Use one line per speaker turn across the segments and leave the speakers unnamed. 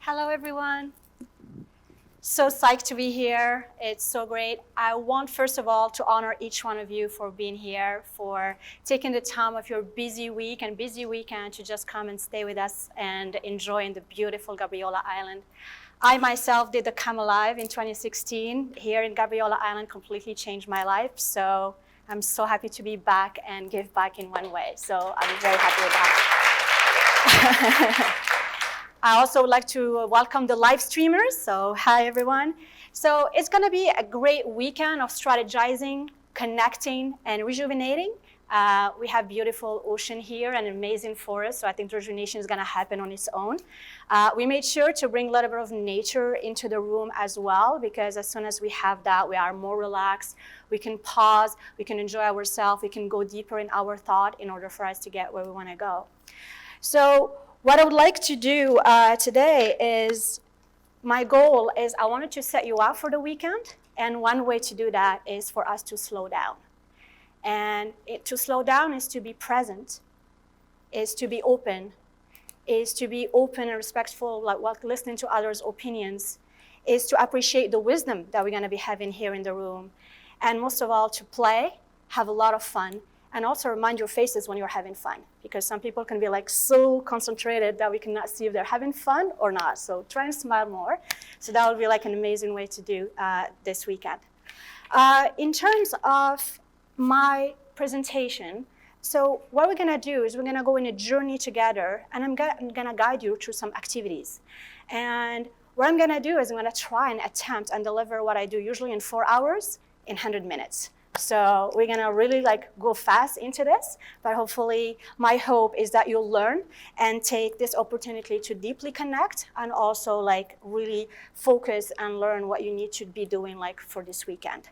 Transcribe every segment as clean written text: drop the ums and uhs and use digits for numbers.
Hello, everyone. So psyched to be here. It's so great. I want, first of all, to honor each one of you for being here, for taking the time of your busy week and busy weekend to just come and stay with us and enjoy in the beautiful Gabriola Island. I myself did the Come Alive in 2016 here in Gabriola Island, completely changed my life. So I'm so happy to be back and give back in one way. So I'm very happy with that. I also would like to welcome the live streamers. So hi, everyone. So it's going to be a great weekend of strategizing, connecting, and rejuvenating. We have beautiful ocean here and amazing forest, so I think the rejuvenation is going to happen on its own. We made sure to bring a little bit of nature into the room as well, because as soon as we have that, we are more relaxed. We can pause, we can enjoy ourselves, we can go deeper in our thought in order for us to get where we want to go. So what I would like to do today is, my goal is I wanted to set you up for the weekend, and one way to do that is for us to slow down. And to slow down is to be present, is to be open and respectful, like listening to others' opinions, is to appreciate the wisdom that we're going to be having here in the room, and most of all, to play, have a lot of fun, and also remind your faces when you're having fun, because some people can be like so concentrated that we cannot see if they're having fun or not. So try and smile more. So that would be like an amazing way to do this weekend. In terms of my presentation, so what we're gonna do is we're gonna go in a journey together, and I'm gonna guide you through some activities. And what I'm gonna do is I'm gonna try and attempt and deliver what I do usually in 4 hours in 100 minutes. So we're gonna really go fast into this, but hopefully my hope is that you'll learn and take this opportunity to deeply connect and also really focus and learn what you need to be doing for this weekend.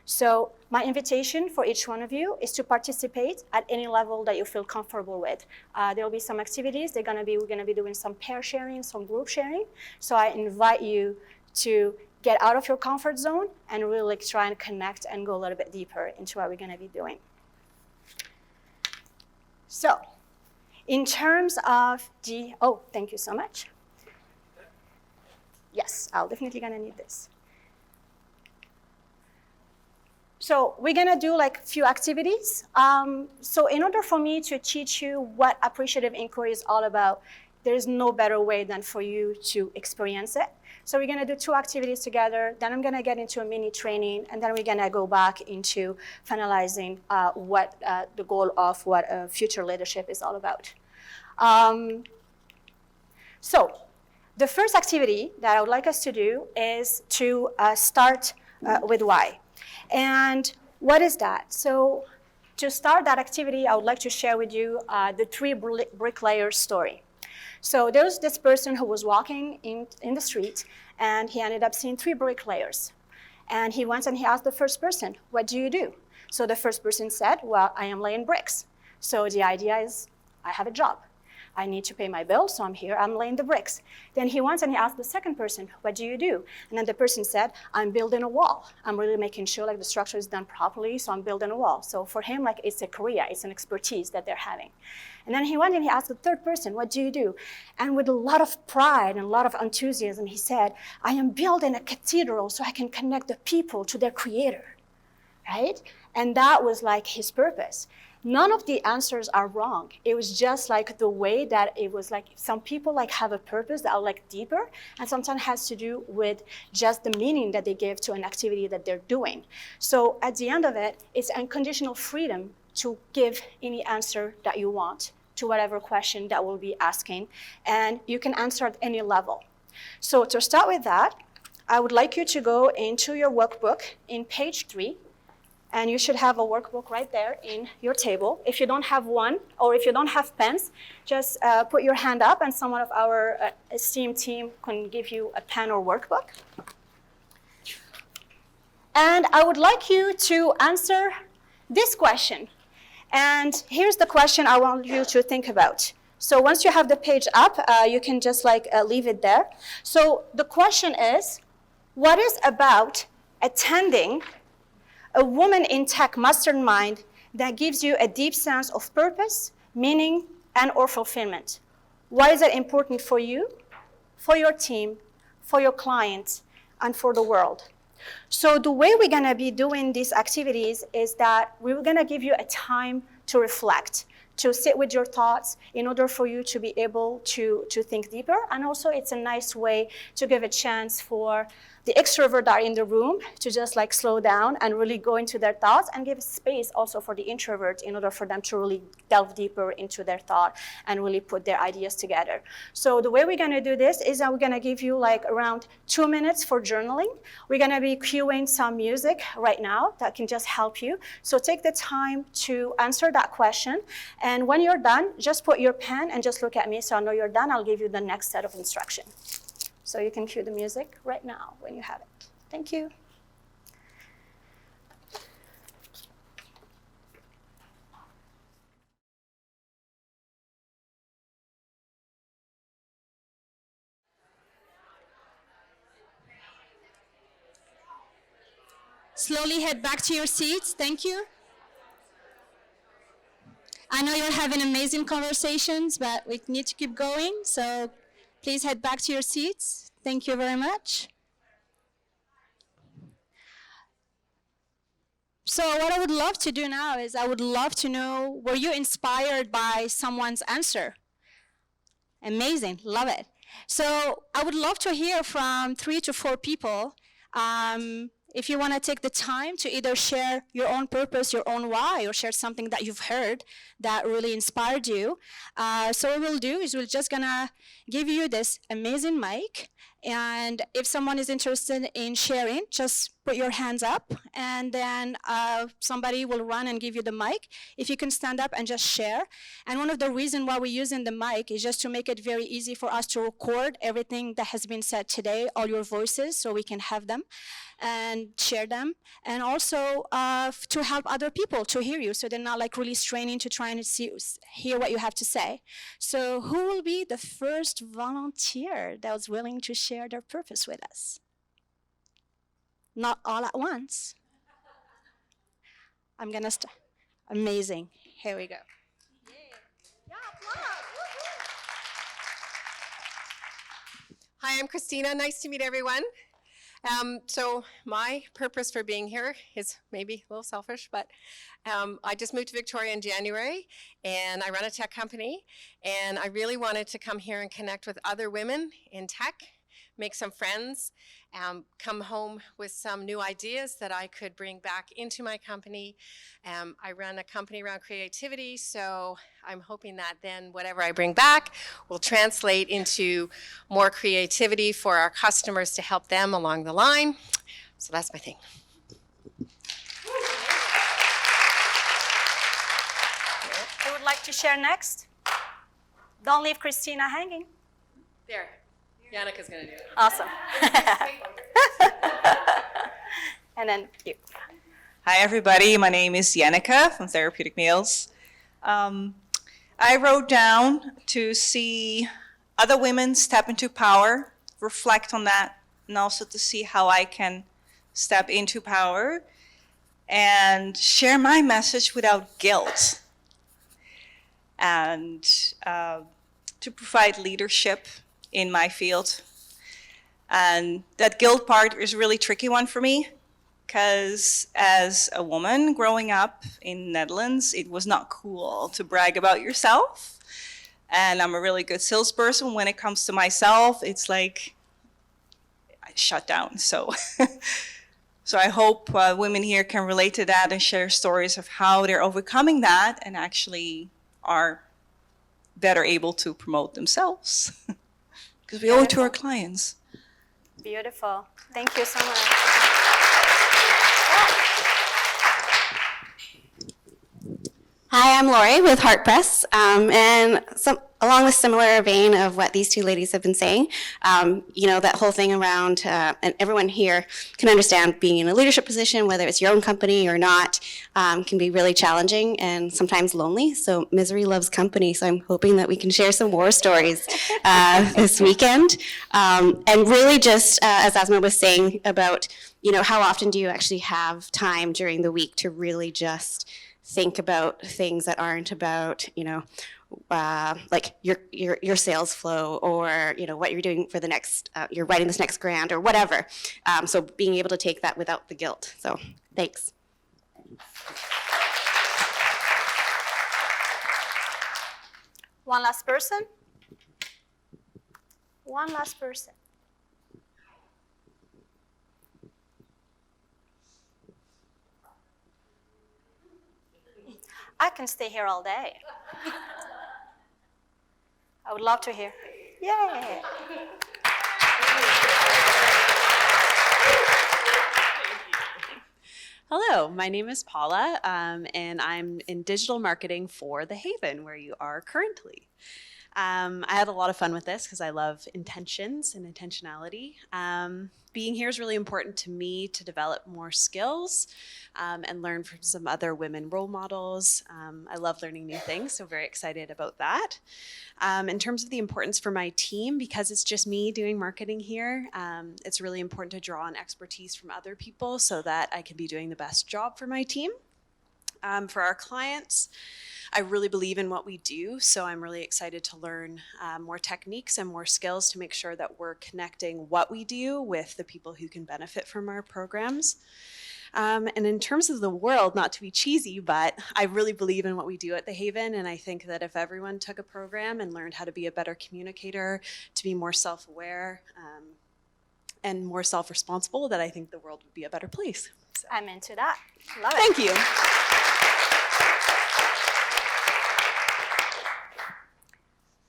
So my invitation for each one of you is to participate at any level that you feel comfortable with. There will be some activities. We're gonna be doing some pair sharing, some group sharing. So I invite you to get out of your comfort zone and really try and connect and go a little bit deeper into what we're gonna be doing. So in terms of thank you so much. Yes, I'll definitely gonna need this. So we're gonna do a few activities. So in order for me to teach you what appreciative inquiry is all about, there's no better way than for you to experience it. So we're gonna do 2 activities together, then I'm gonna get into a mini training, and then we're gonna go back into finalizing what the goal of what future leadership is all about. So the first activity that I would like us to do is to start with why. And what is that? So to start that activity, I would like to share with you the 3 bricklayers story. So there was this person who was walking in the street, and he ended up seeing 3 bricklayers. And he went and he asked the first person, "What do you do?" So the first person said, "Well, I am laying bricks." So the idea is, I have a job. I need to pay my bill, so I'm here, I'm laying the bricks. Then he went and he asked the second person, "What do you do?" And then the person said, "I'm building a wall. I'm really making sure the structure is done properly, so I'm building a wall." So for him, it's a career, it's an expertise that they're having. And then he went and he asked the third person, "What do you do?" And with a lot of pride and a lot of enthusiasm, he said, "I am building a cathedral so I can connect the people to their creator," right? And that was his purpose. None of the answers are wrong. It was just the way that it was some people have a purpose that are deeper, and sometimes has to do with just the meaning that they give to an activity that they're doing. So at the end of it, it's unconditional freedom to give any answer that you want to whatever question that we'll be asking, and you can answer at any level. So to start with that, I would like you to go into your workbook in page 3. And you should have a workbook right there in your table. If you don't have one, or if you don't have pens, just put your hand up and someone of our esteemed team can give you a pen or workbook. And I would like you to answer this question. And here's the question I want you to think about. So once you have the page up, you can just leave it there. So the question is, what is about attending a woman in tech mastermind that gives you a deep sense of purpose, meaning, and/or fulfillment? Why is that important for you? for your team, for your clients, and for the world. So the way we're gonna be doing these activities is that we're gonna give you a time to reflect, to sit with your thoughts in order for you to be able to think deeper. And also it's a nice way to give a chance for the extrovert that are in the room to just like slow down and really go into their thoughts, and give space also for the introvert in order for them to really delve deeper into their thought and really put their ideas together. So the way we're gonna do this is that we're gonna give you like around 2 minutes for journaling. We're gonna be cueing some music right now that can just help you. So take the time to answer that question. And when you're done, just put your pen and just look at me so I know you're done. I'll give you the next set of instruction. So you can cue the music right now when you have it. Thank you. Slowly head back to your seats. Thank you. I know you're having amazing conversations, but we need to keep going. So please head back to your seats. Thank you very much. So what I would love to do now is I would love to know, were you inspired by someone's answer? Amazing, love it. So I would love to hear from 3 to 4 people. If you want to take the time to either share your own purpose, your own why, or share something that you've heard that really inspired you. So what we'll do is we're just gonna give you this amazing mic, and if someone is interested in sharing, just put your hands up, and then somebody will run and give you the mic. If you can stand up and just share. And one of the reasons why we're using the mic is just to make it very easy for us to record everything that has been said today, all your voices, so we can have them and share them, and also to help other people to hear you, so they're not like really straining to try and hear what you have to say. So who will be the first volunteer that was willing to share their purpose with us? Not all at once. I'm gonna start. Amazing. Here we go.
Yeah, applause. Hi, I'm Christina. Nice to meet everyone. So my purpose for being here is maybe a little selfish, but I just moved to Victoria in January, and I run a tech company, and I really wanted to come here and connect with other women in tech, make some friends, come home with some new ideas that I could bring back into my company. I run a company around creativity, so I'm hoping that then whatever I bring back will translate into more creativity for our customers to help them along the line. So that's my thing.
Who would like to share next? Don't leave Christina hanging.
There. Jannika's going to do it.
Awesome. And then you.
Hi, everybody. My name is Jannika from Therapeutic Meals. I wrote down to see other women step into power, reflect on that, and also to see how I can step into power and share my message without guilt, and to provide leadership in my field. And that guilt part is a really tricky one for me, because as a woman growing up in Netherlands, it was not cool to brag about yourself. And I'm a really good salesperson. When it comes to myself, it's like I shut down. So I hope women here can relate to that and share stories of how they're overcoming that and actually are better able to promote themselves. Because we owe it to our clients.
Beautiful. Thank you so much.
Hi, I'm Lori with Heart Press, and along the similar vein of what these two ladies have been saying, that whole thing around, and everyone here can understand being in a leadership position, whether it's your own company or not, can be really challenging and sometimes lonely. So misery loves company. So I'm hoping that we can share some war stories this weekend, and really just as Asmaa was saying about, how often do you actually have time during the week to really just think about things that aren't about, like your sales flow, or what you're doing for the next, you're writing this next grant or whatever. So being able to take that without the guilt. So thanks.
One last person. One last person. I can stay here all day. I would love to hear. Yay!
Hello, my name is Paula, and I'm in digital marketing for The Haven, where you are currently. I had a lot of fun with this because I love intentions and intentionality. Being here is really important to me to develop more skills and learn from some other women role models. I love learning new things, so very excited about that. In terms of the importance for my team, because it's just me doing marketing here, it's really important to draw on expertise from other people so that I can be doing the best job for my team. For our clients, I really believe in what we do, so I'm really excited to learn more techniques and more skills to make sure that we're connecting what we do with the people who can benefit from our programs. And in terms of the world, not to be cheesy, but I really believe in what we do at The Haven, and I think that if everyone took a program and learned how to be a better communicator, to be more self-aware, and more self-responsible, that I think the world would be a better place. So.
I'm into that. Love it.
Thank you.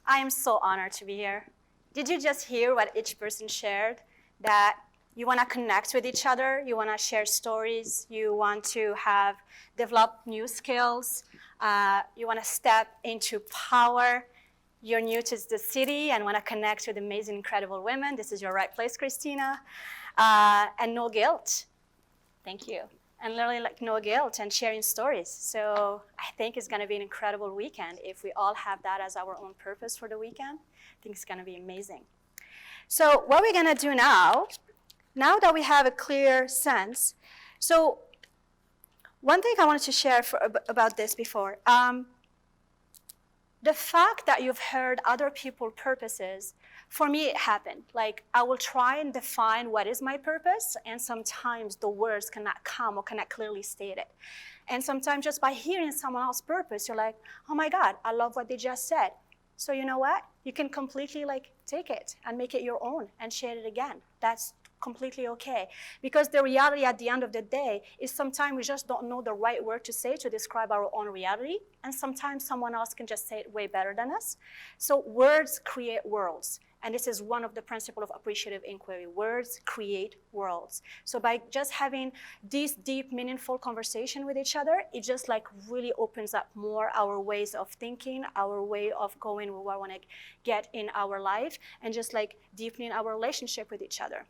I am so honored to be here. Did you just hear what each person shared? That you want to connect with each other, you want to share stories, you want to develop new skills, you want to step into power. You're new to the city and want to connect with amazing, incredible women. This is your right place, Christina. And no guilt. Thank you. And literally like no guilt and sharing stories. So I think it's going to be an incredible weekend if we all have that as our own purpose for the weekend. I think it's going to be amazing. So what we're going to do now that we have a clear sense, so one thing I wanted to share about this before, the fact that you've heard other people's purposes, for me it happened. Like I will try and define what is my purpose, and sometimes the words cannot come or cannot clearly state it. And sometimes just by hearing someone else's purpose, you're like, oh my God, I love what they just said. So you know what? You can completely like take it and make it your own and share it again. That's completely okay. Because the reality at the end of the day is sometimes we just don't know the right word to say to describe our own reality. And sometimes someone else can just say it way better than us. So words create worlds. And this is one of the principles of appreciative inquiry. Words create worlds. So by just having this deep, meaningful conversation with each other, it just like really opens up more our ways of thinking, our way of going where we want to get in our life, and just like deepening our relationship with each other.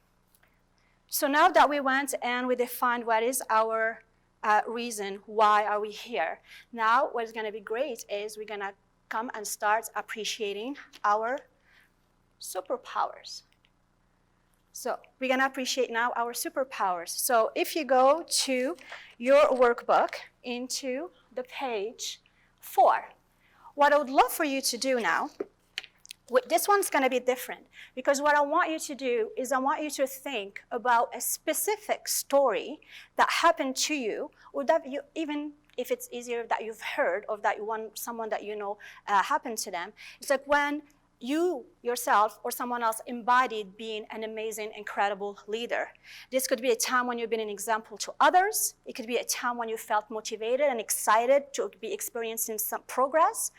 So now that we went and we defined what is our reason, why are we here? Now what's going to be great is we're going to come and start appreciating our superpowers. So we're going to appreciate now our superpowers. So if you go to your workbook into the page 4, what I would love for you to do now, this one's going to be different, because what I want you to do is I want you to think about a specific story that happened to you, or that you, even if it's easier that you've heard, or that you want someone that you know happened to them. It's like when you yourself or someone else embodied being an amazing, incredible leader. This could be a time when you've been an example to others. It could be a time when you felt motivated and excited to be experiencing some progress,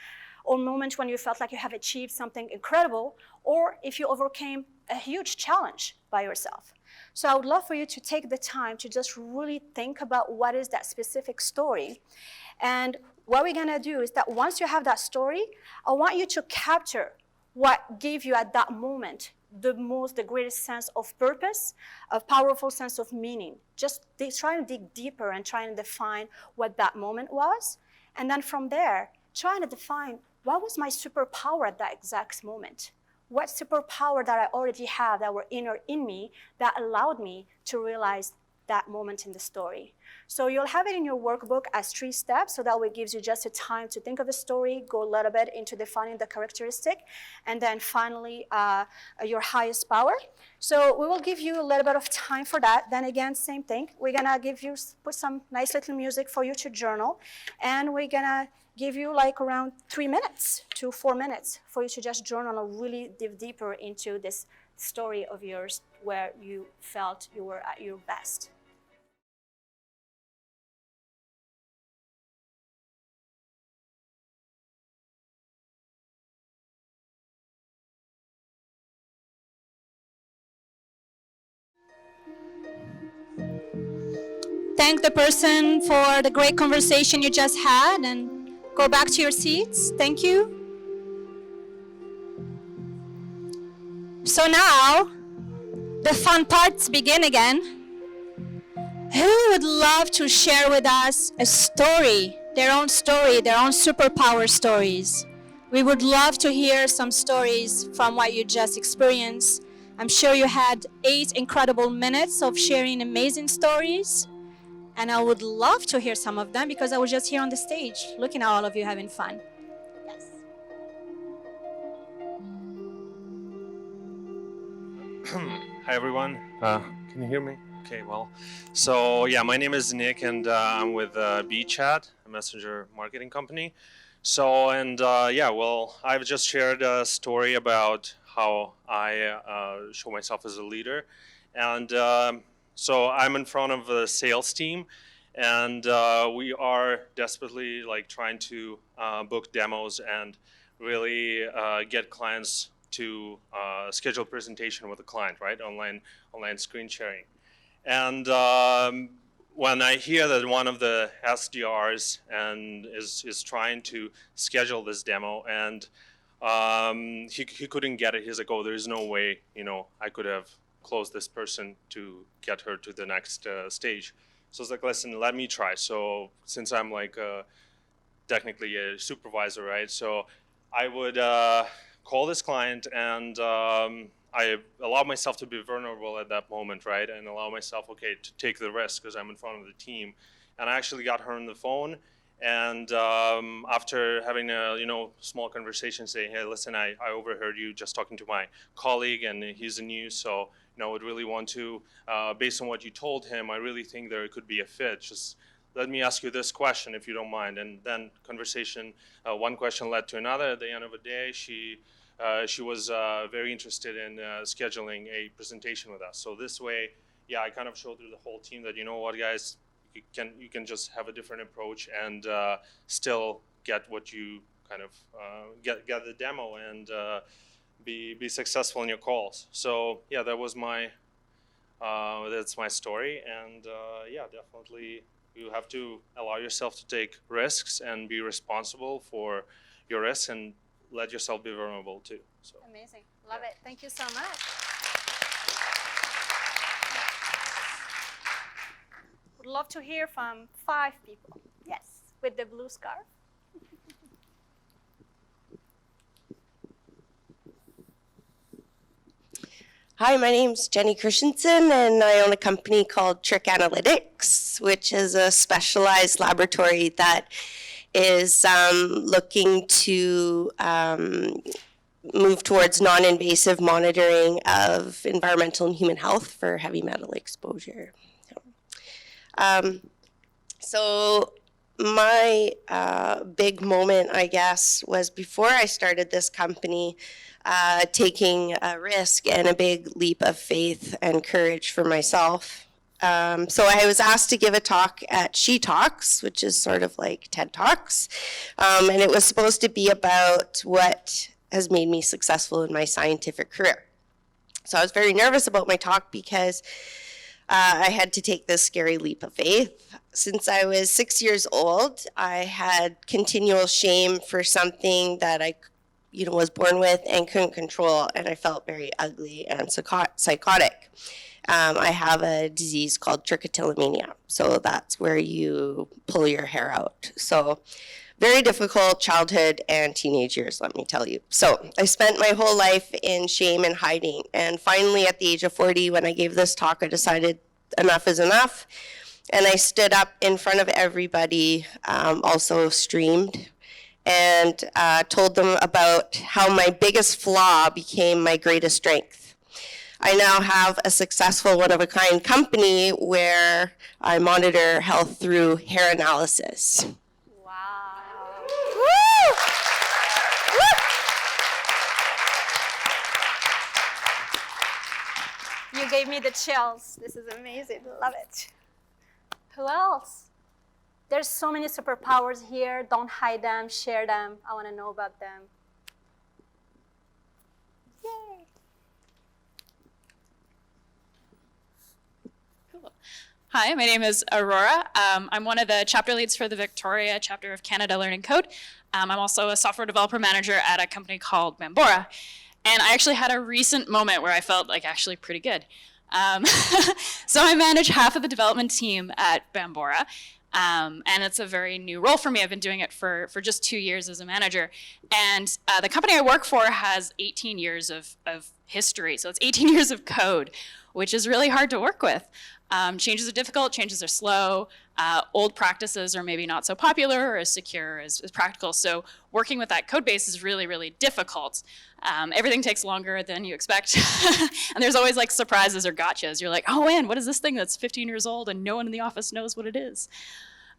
or moments when you felt like you have achieved something incredible, or if you overcame a huge challenge by yourself. So I would love for you to take the time to just really think about what is that specific story. And what we're gonna do is that once you have that story, I want you to capture what gave you at that moment the greatest sense of purpose, a powerful sense of meaning. Just try and dig deeper and try and define what that moment was. And then from there, try to define what was my superpower at that exact moment. What superpower that I already have that were inner in me that allowed me to realize that moment in the story. So you'll have it in your workbook as 3 steps, so that way it gives you just a time to think of a story, go a little bit into defining the characteristic, and then finally your highest power. So we will give you a little bit of time for that. Then again, same thing. We're gonna put some nice little music for you to journal, and we're gonna give you like around 3 minutes to 4 minutes for you to just journal and really dive deeper into this story of yours where you felt you were at your best. Thank the person for the great conversation you just had and go back to your seats. Thank you. So now, the fun parts begin again. Who would love to share with us a story, their own superpower stories? We would love to hear some stories from what you just experienced. I'm sure you had 8 incredible minutes of sharing amazing stories. And I would love to hear some of them because I was just here on the stage looking at all of you having fun. Yes.
Hi everyone, can you hear me? Okay, well, so yeah, my name is Nick and I'm with BChat, a messenger marketing company. So, and yeah, well, I've just shared a story about how I show myself as a leader. And so I'm in front of the sales team, and we are desperately like trying to book demos and really get clients to schedule a presentation with a client, right? Online screen sharing. And when I hear that one of the SDRs and is trying to schedule this demo, and he couldn't get it, he's like, oh, there's no way, you know, I could have close this person to get her to the next stage. So it's like, listen, let me try. So since I'm like technically a supervisor, right? So I would call this client and I allow myself to be vulnerable at that moment, right? And allow myself, okay, to take the risk because I'm in front of the team. And I actually got her on the phone. And after having a small conversation, saying, hey, listen, I overheard you just talking to my colleague, and he's new, so I would really want to, based on what you told him, I really think there could be a fit. Just let me ask you this question, if you don't mind. And then conversation, one question led to another. At the end of the day, she was very interested in scheduling a presentation with us. So this way, yeah, I kind of showed to the whole team that, you know what, guys, you can just have a different approach and still get what you kind of get the demo and be successful in your calls. So yeah, that was that's my story, and yeah, definitely you have to allow yourself to take risks and be responsible for your risks and let yourself be vulnerable too. So
amazing, love it. Thank you so much. Would love to hear from 5 people. Yes, with the blue scarf.
Hi, my name's Jenny Christensen, and I own a company called Trick Analytics, which is a specialized laboratory that is looking to move towards non-invasive monitoring of environmental and human health for heavy metal exposure. So my big moment, I guess, was before I started this company, taking a risk and a big leap of faith and courage for myself. So I was asked to give a talk at She Talks, which is sort of like TED Talks, and it was supposed to be about what has made me successful in my scientific career. So I was very nervous about my talk because I had to take this scary leap of faith. Since I was 6 years old, I had continual shame for something that I was born with and couldn't control, and I felt very ugly and psychotic. I have a disease called trichotillomania, so that's where you pull your hair out. So very difficult childhood and teenage years, let me tell you. So I spent my whole life in shame and hiding, and finally at the age of 40, when I gave this talk, I decided enough is enough. And I stood up in front of everybody, also streamed, and told them about how my biggest flaw became my greatest strength. I now have a successful one-of-a-kind company where I monitor health through hair analysis.
Wow. Woo! Woo! You gave me the chills. This is amazing. Love it. Who else? There's so many superpowers here. Don't hide them. Share them. I want to know about them. Yay.
Hi, my name is Aurora. I'm one of the chapter leads for the Victoria chapter of Canada Learning Code. I'm also a software developer manager at a company called Bambora. And I actually had a recent moment where I felt like actually pretty good. So I manage half of the development team at Bambora. And it's a very new role for me. I've been doing it for just 2 years as a manager. And the company I work for has 18 years of history. So it's 18 years of code, which is really hard to work with. Changes are difficult, changes are slow, old practices are maybe not so popular or as secure as practical. So working with that code base is really, really difficult. Everything takes longer than you expect. And there's always like surprises or gotchas. You're like, oh man, what is this thing that's 15 years old and no one in the office knows what it is?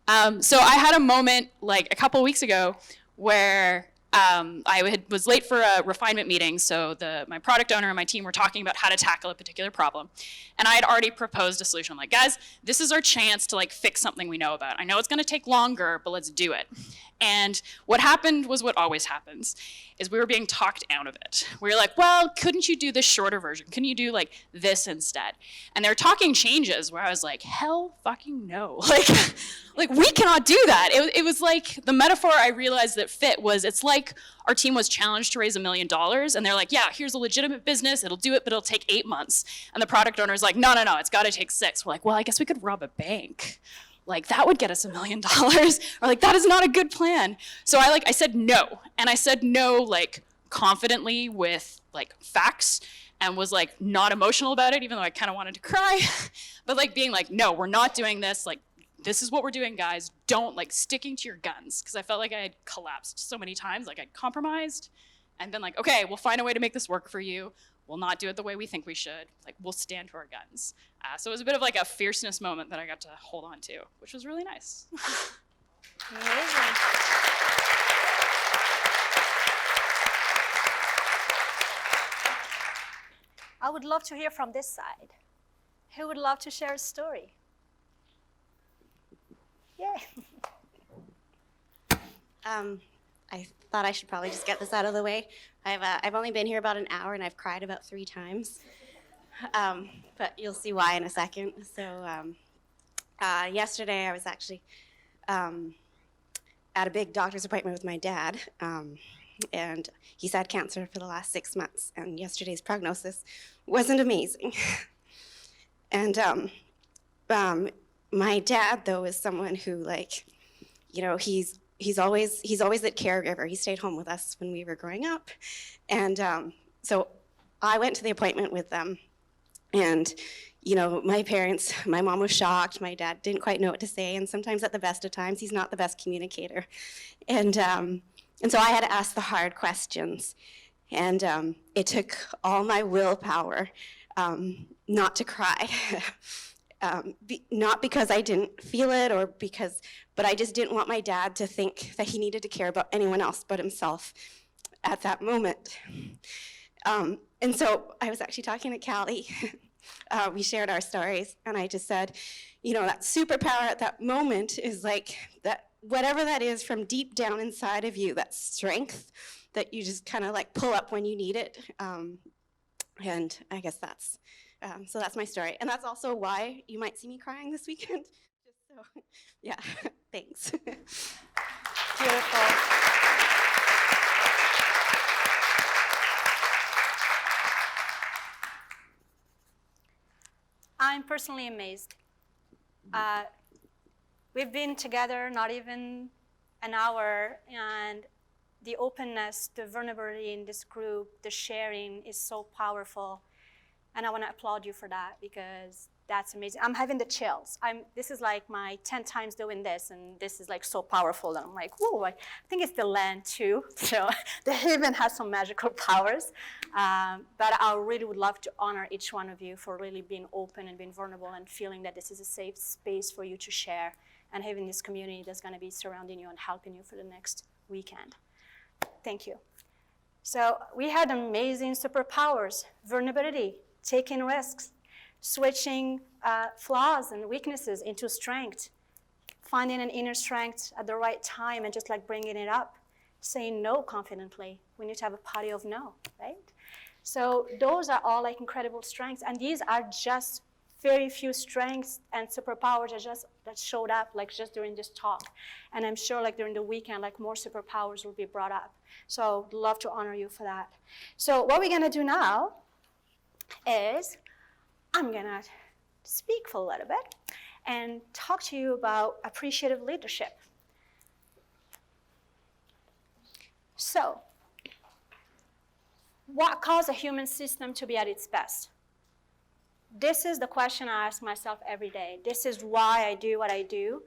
So I had a moment like a couple weeks ago where I was late for a refinement meeting, so my product owner and my team were talking about how to tackle a particular problem. And I had already proposed a solution. I'm like, guys, this is our chance to like fix something we know about. I know it's gonna take longer, but let's do it. And what happened was what always happens, is we were being talked out of it. We were like, well, couldn't you do this shorter version? Couldn't you do like this instead? And they were talking changes where I was like, hell fucking no. Like we cannot do that. It was like the metaphor I realized that fit was, it's like our team was challenged to raise $1 million and they're like, yeah, here's a legitimate business, it'll do it, but it'll take 8 months. And the product owner's like, no, it's gotta take 6. We're like, well, I guess we could rob a bank. Like that would get us $1 million. Or like, that is not a good plan. So I said no. And I said no like confidently with like facts and was like not emotional about it, even though I kind of wanted to cry. But like being like, no, we're not doing this. Like, this is what we're doing, guys. Don't like sticking to your guns. Because I felt like I had collapsed so many times. Like I'd compromised and been like, okay, we'll find a way to make this work for you. We'll not do it the way we think we should. Like we'll stand to our guns. So it was a bit of like a fierceness moment that I got to hold on to, which was really nice.
Amazing. I would love to hear from this side. Who would love to share a story? Yeah.
I thought I should probably just get this out of the way. I've only been here about an hour and I've cried about 3 times. But you'll see why in a second. So yesterday I was actually at a big doctor's appointment with my dad. And he's had cancer for the last 6 months. And yesterday's prognosis wasn't amazing. And my dad, though, is someone who, like, you know, he's always a caregiver. He stayed home with us when we were growing up. And so I went to the appointment with them. And, you know, my mom was shocked. My dad didn't quite know what to say. And sometimes at the best of times, he's not the best communicator. And so I had to ask the hard questions. And it took all my willpower not to cry. Not because I didn't feel it but I just didn't want my dad to think that he needed to care about anyone else but himself at that moment. And so I was actually talking to Callie. We shared our stories, and I just said, you know, that superpower at that moment is like that, whatever that is from deep down inside of you, that strength that you just kind of like pull up when you need it. And I guess so that's my story. And that's also why you might see me crying this weekend. Just so, yeah, thanks.
Beautiful. I'm personally amazed. We've been together not even an hour, and the openness, the vulnerability in this group, the sharing is so powerful. And I want to applaud you for that, because That's amazing. I'm having the chills. This is like my 10 times doing this, and this is like so powerful. And I'm like, whoa, I think it's the land too. So the Haven has some magical powers. But I really would love to honor each one of you for really being open and being vulnerable and feeling that this is a safe space for you to share and having this community that's going to be surrounding you and helping you for the next weekend. Thank you. So we had amazing superpowers: vulnerability, taking risks, switching flaws and weaknesses into strength, finding an inner strength at the right time and just like bringing it up, saying no confidently. We need to have a party of no, right? So those are all like incredible strengths, and these are just very few strengths and superpowers that showed up like just during this talk. And I'm sure like during the weekend, like more superpowers will be brought up. So love to honor you for that. So what we're gonna do now is I'm gonna speak for a little bit and talk to you about appreciative leadership. So, what causes a human system to be at its best? This is the question I ask myself every day. This is why I do what I do.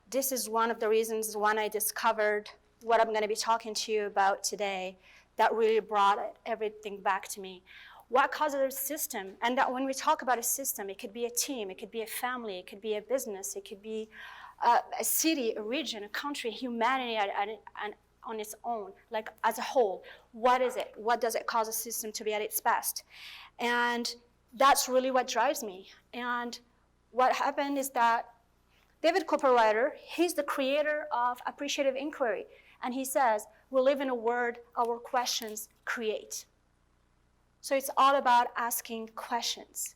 This is one of the reasons when I discovered what I'm gonna be talking to you about today that really brought everything back to me. What causes a system? And that when we talk about a system, it could be a team, it could be a family, it could be a business, it could be a city, a region, a country, humanity on its own, like as a whole. What is it? What does it cause a system to be at its best? And that's really what drives me. And what happened is that David Cooperrider, he's the creator of appreciative inquiry. And he says, we live in a world our questions create. So it's all about asking questions.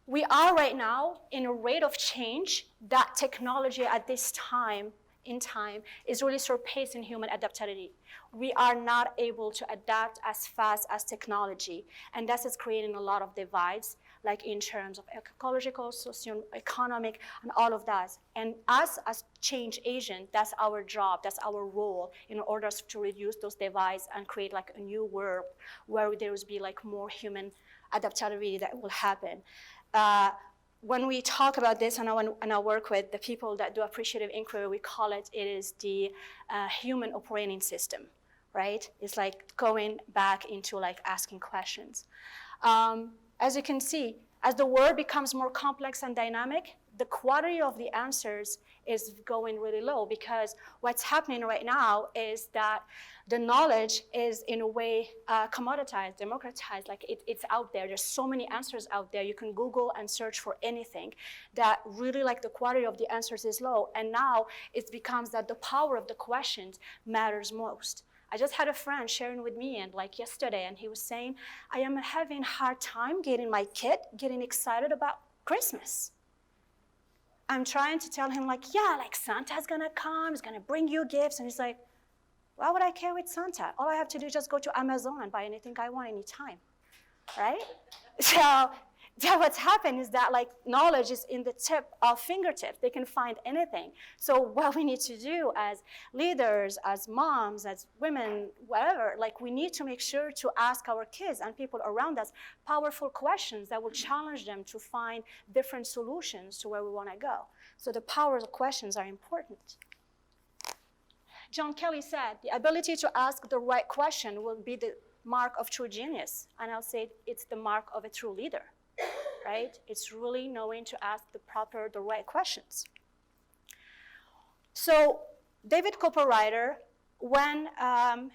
We are right now in a rate of change that technology at this time in time is really surpassing human adaptability. We are not able to adapt as fast as technology, and that is creating a lot of divides, like in terms of ecological, socio-economic, and all of that. And us as change agents, that's our job, that's our role in order to reduce those divides and create like a new world where there will be like more human adaptability that will happen. When we talk about this, and I work with the people that do appreciative inquiry, we call it is the human operating system, right? It's like going back into like asking questions. As you can see, as the world becomes more complex and dynamic, the quality of the answers is going really low, because what's happening right now is that the knowledge is in a way commoditized, democratized, like it's out there. There's so many answers out there. You can Google and search for anything, that really like the quality of the answers is low. And now it becomes that the power of the questions matters most. I just had a friend sharing with me and like yesterday, and he was saying, I am having a hard time getting my kid getting excited about Christmas. I'm trying to tell him like, yeah, like Santa's gonna come, he's gonna bring you gifts. And he's like, why would I care with Santa? All I have to do is just go to Amazon and buy anything I want anytime, right? So what's happened is that like knowledge is in the tip of fingertips. They can find anything. So what we need to do as leaders, as moms, as women, whatever, like we need to make sure to ask our kids and people around us powerful questions that will challenge them to find different solutions to where we want to go. So the power of questions are important. John Kelly said, the ability to ask the right question will be the mark of true genius. And I'll say it's the mark of a true leader. Right? It's really knowing to ask the right questions. So David Cooperrider,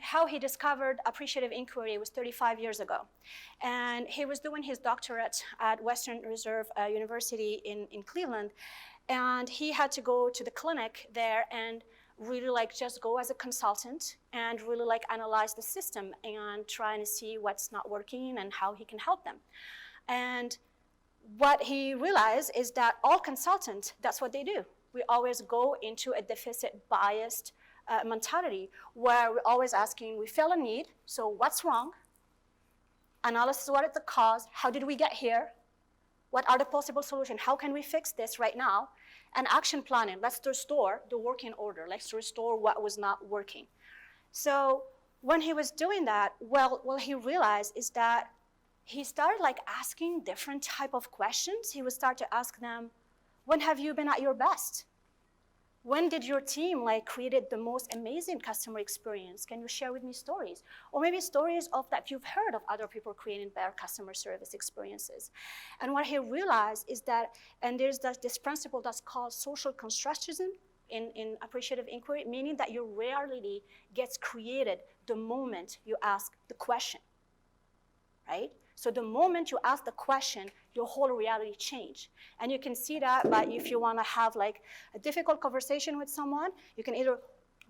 how he discovered appreciative inquiry was 35 years ago. And he was doing his doctorate at Western Reserve University in Cleveland. And he had to go to the clinic there and really like just go as a consultant and really like analyze the system and trying to see what's not working and how he can help them. And what he realized is that all consultants, that's what they do. We always go into a deficit biased mentality where we're always asking, we feel a need, so what's wrong? Analysis, what is the cause? How did we get here? What are the possible solutions? How can we fix this right now? And action planning, let's restore the working order. Let's restore what was not working. So when he was doing that, what he realized is that he started like asking different type of questions. He would start to ask them, when have you been at your best? When did your team like created the most amazing customer experience? Can you share with me stories? Or maybe stories of that you've heard of other people creating better customer service experiences. And what he realized is that, and there's this principle that's called social constructionism in appreciative inquiry, meaning that your reality gets created the moment you ask the question, right? So the moment you ask the question, your whole reality change. And you can see that by if you want to have like a difficult conversation with someone, you can either,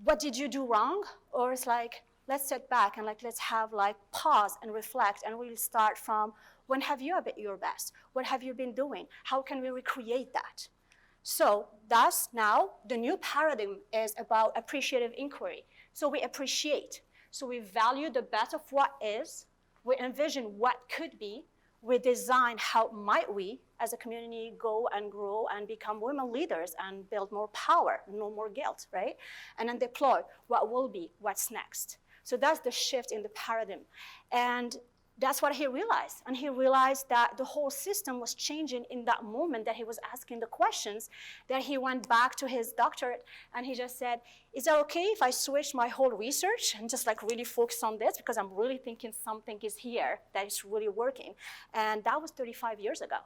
what did you do wrong? Or it's like, let's sit back and like, let's have like pause and reflect and really start from, when have you been at your best? What have you been doing? How can we recreate that? So thus now the new paradigm is about appreciative inquiry. So we appreciate. So we value the best of what is. We envision what could be. We design how might we, as a community, go and grow and become women leaders and build more power, no more guilt, right? And then deploy what will be, what's next. So that's the shift in the paradigm. And that's what he realized. And he realized that the whole system was changing in that moment that he was asking the questions, that he went back to his doctorate and he just said, is that okay if I switch my whole research and just like really focus on this, because I'm really thinking something is here that is really working. And that was 35 years ago.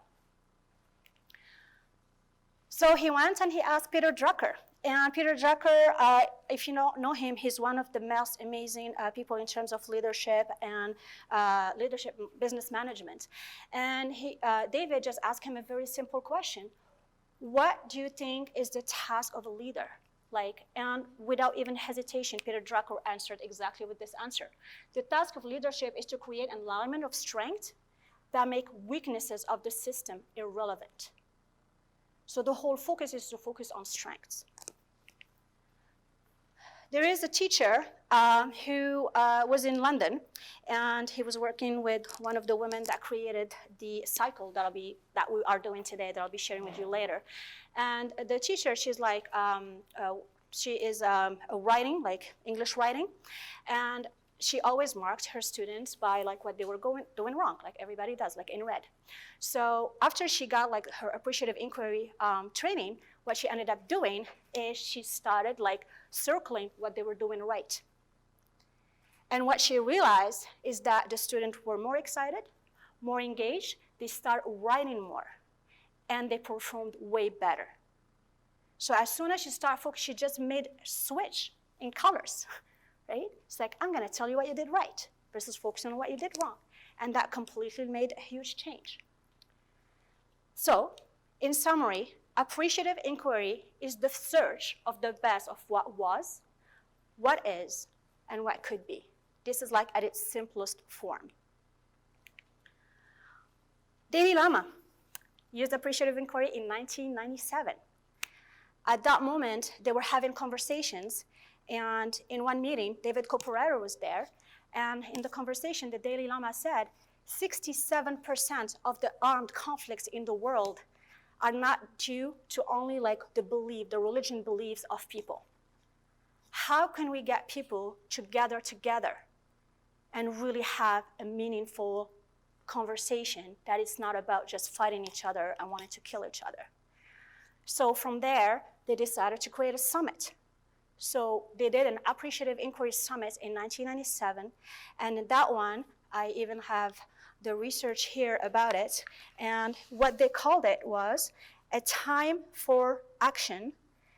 So he went and he asked Peter Drucker. And Peter Drucker, if you don't know him, he's one of the most amazing people in terms of leadership and leadership business management. And David just asked him a very simple question. What do you think is the task of a leader? Like, and without even hesitation, Peter Drucker answered exactly with this answer. The task of leadership is to create an alignment of strength that make weaknesses of the system irrelevant. So the whole focus is to focus on strengths. There is a teacher who was in London, and he was working with one of the women that created the cycle that we are doing today, that I'll be sharing with you later. And the teacher, she's like, she is writing, like English writing, and she always marked her students by like what they were doing wrong, like everybody does, like in red. So after she got like her appreciative inquiry training, what she ended up doing is she started like circling what they were doing right. And what she realized is that the students were more excited, more engaged, they start writing more, and they performed way better. So as soon as she started focusing, she just made a switch in colors. Right? It's like, I'm going to tell you what you did right versus focusing on what you did wrong. And that completely made a huge change. So, in summary, appreciative inquiry is the search of the best of what was, what is, and what could be. This is like at its simplest form. Dalai Lama used appreciative inquiry in 1997. At that moment, they were having conversations. And in one meeting, David Coperero was there. And in the conversation, the Dalai Lama said, 67% of the armed conflicts in the world are not due to only like the religion beliefs of people. How can we get people to gather together and really have a meaningful conversation that is not about just fighting each other and wanting to kill each other? So from there, they decided to create a summit. So they did an appreciative inquiry summit in 1997, and in that one, I even have the research here about it, and what they called it was a time for action.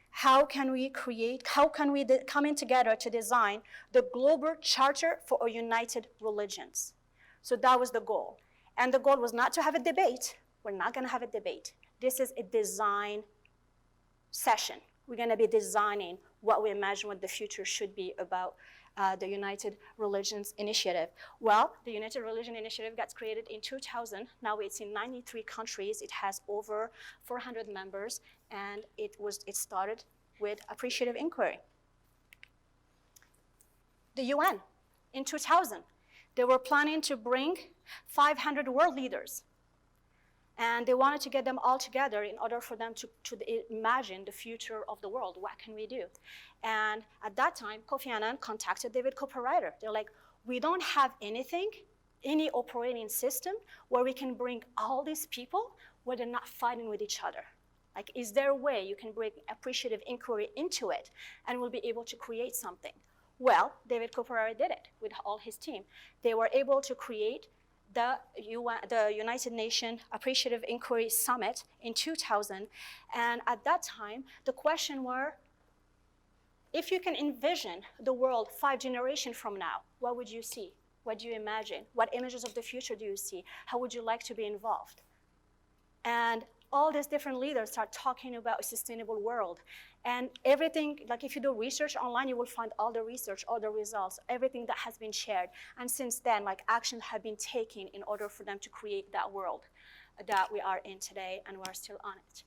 How can we come in together to design the global charter for united religions? So that was the goal. And the goal was not to have a debate. We're not gonna have a debate. This is a design session. We're gonna be designing what we imagine what the future should be about the United Religions Initiative. Well, the United Religion Initiative got created in 2000. Now it's in 93 countries. It has over 400 members, and it started with appreciative inquiry. The UN, in 2000, they were planning to bring 500 world leaders. And they wanted to get them all together in order for them to imagine the future of the world. What can we do? And at that time, Kofi Annan contacted David Coperero. They're like, we don't have anything any operating system where we can bring all these people where they're not fighting with each other. Like, is there a way you can bring appreciative inquiry into it and we'll be able to create something? Well, David Cooper did it with all his team. They were able to create the United Nations Appreciative Inquiry Summit in 2000. And at that time, the question were, if you can envision the world 5 generations from now, what would you see? What do you imagine? What images of the future do you see? How would you like to be involved? And all these different leaders start talking about a sustainable world. And everything, like if you do research online, you will find all the research, all the results, everything that has been shared. And since then, like actions have been taken in order for them to create that world that we are in today, and we're still on it.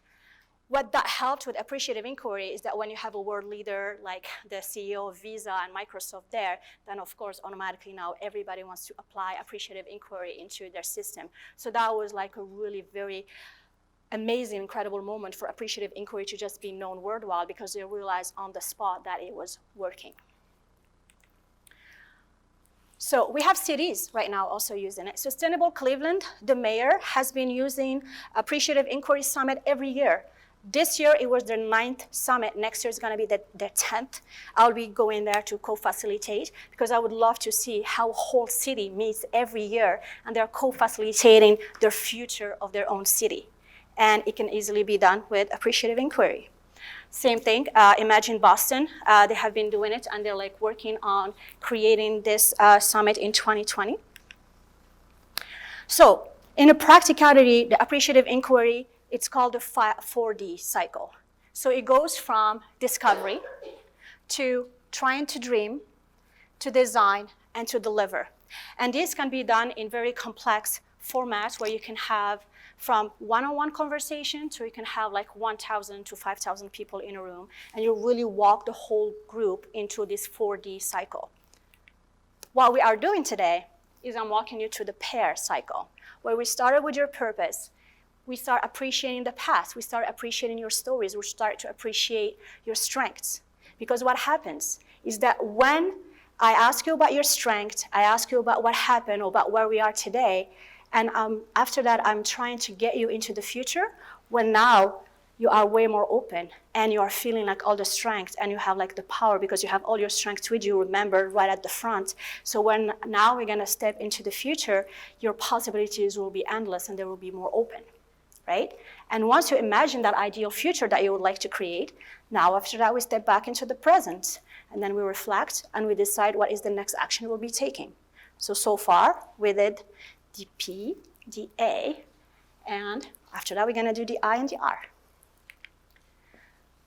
What that helped with appreciative inquiry is that when you have a world leader like the CEO of Visa and Microsoft there, then of course automatically now everybody wants to apply appreciative inquiry into their system. So that was like a really very amazing, incredible moment for appreciative inquiry to just be known worldwide because they realized on the spot that it was working. So we have cities right now also using it. Sustainable Cleveland, the mayor, has been using Appreciative Inquiry Summit every year. This year, it was their 9th summit. Next year is gonna be their 10th. I'll be going there to co-facilitate because I would love to see how a whole city meets every year and they're co-facilitating their future of their own city. And it can easily be done with appreciative inquiry. Same thing, Imagine Boston. They have been doing it and they're like working on creating this summit in 2020. So in a practicality, the appreciative inquiry, it's called the 4D cycle. So it goes from discovery to trying to dream, to design, and to deliver. And this can be done in very complex formats where you can have from one-on-one conversation to you can have like 1,000 to 5,000 people in a room, and you really walk the whole group into this 4D cycle. What we are doing today is I'm walking you to the pair cycle, where we started with your purpose. We start appreciating the past. We start appreciating your stories. We start to appreciate your strengths. Because what happens is that when I ask you about your strength, I ask you about what happened or about where we are today, and after that, I'm trying to get you into the future when now you are way more open and you are feeling like all the strength and you have like the power because you have all your strengths with you, remember, right at the front. So when now we're gonna step into the future, your possibilities will be endless and they will be more open, right? And once you imagine that ideal future that you would like to create, now after that we step back into the present and then we reflect and we decide what is the next action we'll be taking. So far we did the P, the A, and after that, we're gonna do the I and the R.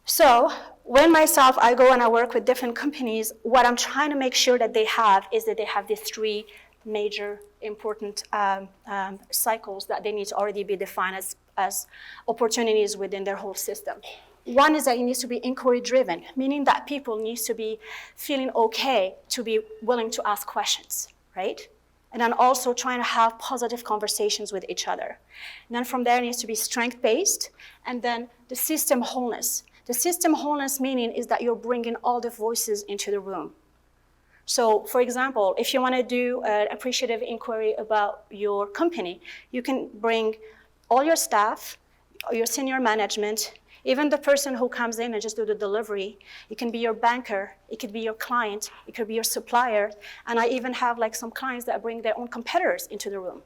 So when myself, I go and I work with different companies, what I'm trying to make sure that they have is that they have these 3 major important cycles that they need to already be defined as opportunities within their whole system. One is that it needs to be inquiry driven, meaning that people need to be feeling okay to be willing to ask questions, right? And then also trying to have positive conversations with each other. And then from there, it needs to be strength-based, and then the system wholeness. The system wholeness meaning is that you're bringing all the voices into the room. So for example, if you want to do an appreciative inquiry about your company, you can bring all your staff, your senior management, even the person who comes in and just do the delivery. It can be your banker, it could be your client, it could be your supplier. And I even have like some clients that bring their own competitors into the room.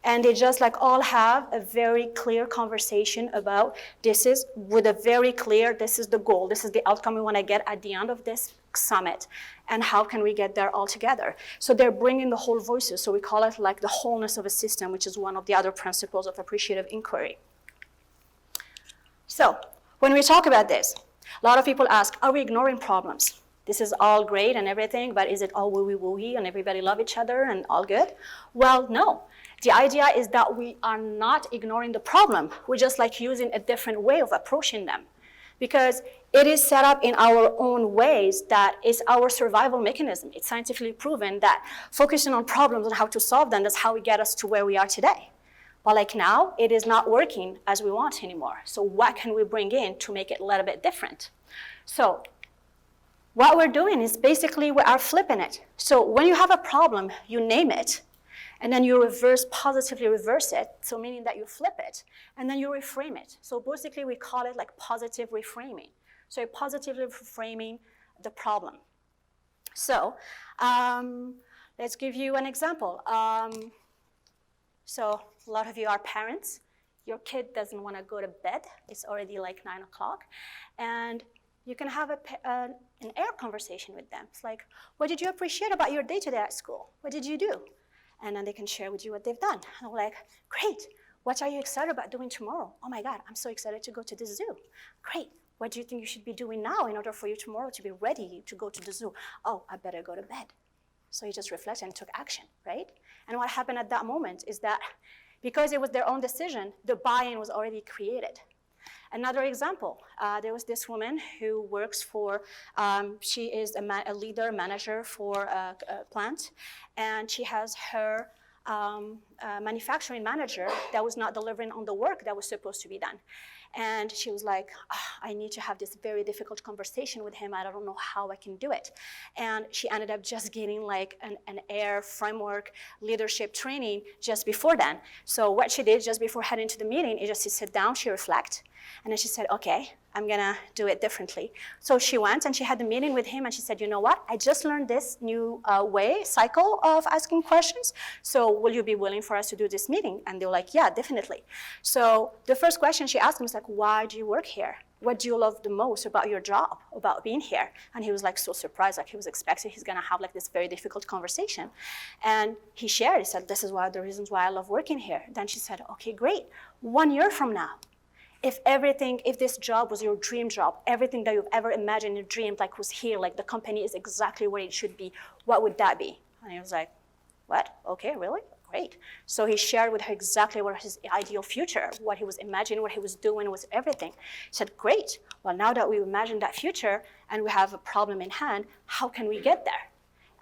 And they just like all have a very clear conversation about this is with a very clear, this is the goal, this is the outcome we want to get at the end of this summit. And how can we get there all together? So they're bringing the whole voices. So we call it like the wholeness of a system, which is one of the other principles of appreciative inquiry. So when we talk about this, a lot of people ask, are we ignoring problems? This is all great and everything, but is it all wooey and everybody love each other and all good? Well, no. The idea is that we are not ignoring the problem. We're just like using a different way of approaching them. Because it is set up in our own ways that is our survival mechanism. It's scientifically proven that focusing on problems and how to solve them, that's how we get us to where we are today. But like now, it is not working as we want anymore. So what can we bring in to make it a little bit different? So what we're doing is basically we are flipping it. So when you have a problem, you name it, And then you positively reverse it, so meaning that you flip it, and then you reframe it. So basically we call it like positive reframing. So you're positively reframing the problem. So let's give you an example. So a lot of you are parents. Your kid doesn't want to go to bed. It's already like 9 o'clock. And you can have an air conversation with them. It's like, what did you appreciate about your day today at school? What did you do? And then they can share with you what they've done. And I'm like, great. What are you excited about doing tomorrow? Oh my God, I'm so excited to go to the zoo. Great. What do you think you should be doing now in order for you tomorrow to be ready to go to the zoo? Oh, I better go to bed. So you just reflected and took action, right? And what happened at that moment is that because it was their own decision, the buy-in was already created. Another example, there was this woman who works for, she is a leader, manager for a plant, and she has her manufacturing manager that was not delivering on the work that was supposed to be done. And she was like, I need to have this very difficult conversation with him. I don't know how I can do it. And she ended up just getting like an AIR framework leadership training just before then. So what she did just before heading to the meeting is just to sit down, she reflect, and then she said, okay, I'm gonna do it differently. So she went and she had the meeting with him and she said, you know what? I just learned this new cycle of asking questions. So will you be willing for us to do this meeting? And they were like, yeah, definitely. So the first question she asked him was like, why do you work here? What do you love the most about your job, about being here? And he was like so surprised, like he was expecting he's gonna have like this very difficult conversation. And he shared, he said, this is one of the reasons why I love working here. Then she said, okay, great. 1 year from now, if this job was your dream job, everything that you've ever imagined and dreamed like was here, like the company is exactly where it should be, what would that be? And he was like, what? Okay, really? Great. So he shared with her exactly what his ideal future, what he was imagining, what he was doing, was everything. He said, great. Well, now that we imagined that future and we have a problem in hand, how can we get there?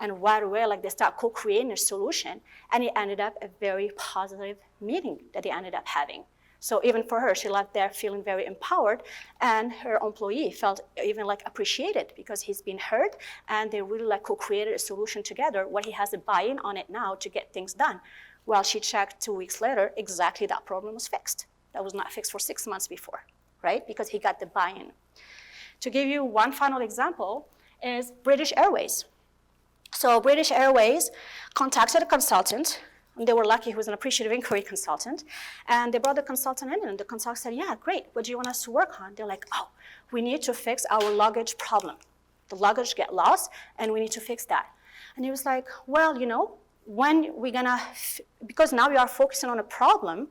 And right away, like they start co-creating a solution, and it ended up a very positive meeting that they ended up having. So even for her, she left there feeling very empowered, and her employee felt even like appreciated because he's been heard, and they really like co-created a solution together where he has a buy-in on it now to get things done. Well, she checked 2 weeks later, exactly that problem was fixed. That was not fixed for 6 months before, right? Because he got the buy-in. To give you one final example is British Airways. So British Airways contacted a consultant. And they were lucky he was an appreciative inquiry consultant. And they brought the consultant in, and the consultant said, yeah, great, what do you want us to work on? They're like, oh, we need to fix our luggage problem. The luggage get lost, and we need to fix that. And he was like, well, you know, when we're gonna, because now we are focusing on a problem,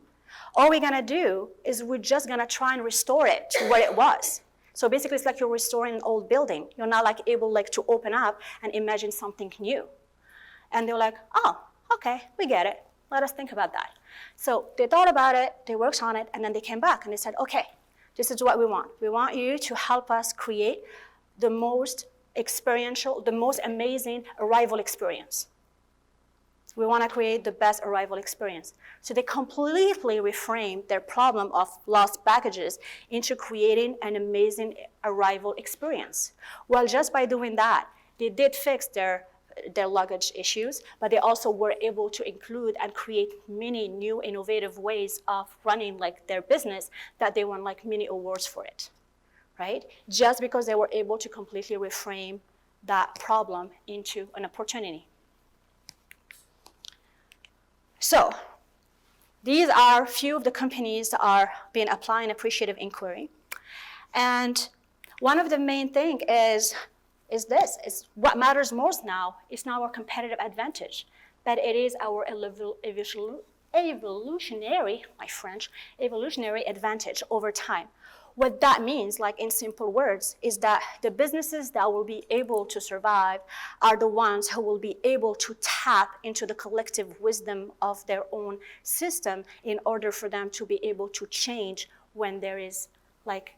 all we're gonna do is we're just gonna try and restore it to where it was. So basically, it's like you're restoring an old building. You're not like able like to open up and imagine something new. And they were like, oh, okay, we get it. Let us think about that. So they thought about it, they worked on it, and then they came back and they said, okay, this is what we want. We want you to help us create the most experiential, the most amazing arrival experience. We want to create the best arrival experience. So they completely reframed their problem of lost baggages into creating an amazing arrival experience. Well, just by doing that, they did fix their luggage issues, but they also were able to include and create many new innovative ways of running like their business that they won like many awards for it, right? Just because they were able to completely reframe that problem into an opportunity. So these are a few of the companies that are being applying appreciative inquiry. And one of the main thing is what matters most now is not our competitive advantage, but it is our evolutionary advantage over time. What that means, like in simple words, is that the businesses that will be able to survive are the ones who will be able to tap into the collective wisdom of their own system in order for them to be able to change when there is like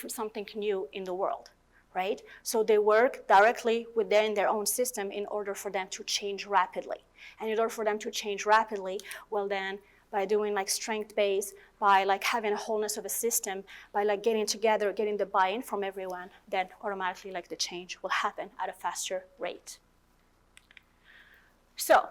something new in the world. Right? So they work directly within their own system in order for them to change rapidly. And in order for them to change rapidly, well then, by doing like strength-based, by like having a wholeness of a system, by like getting together, getting the buy-in from everyone, then automatically like the change will happen at a faster rate. So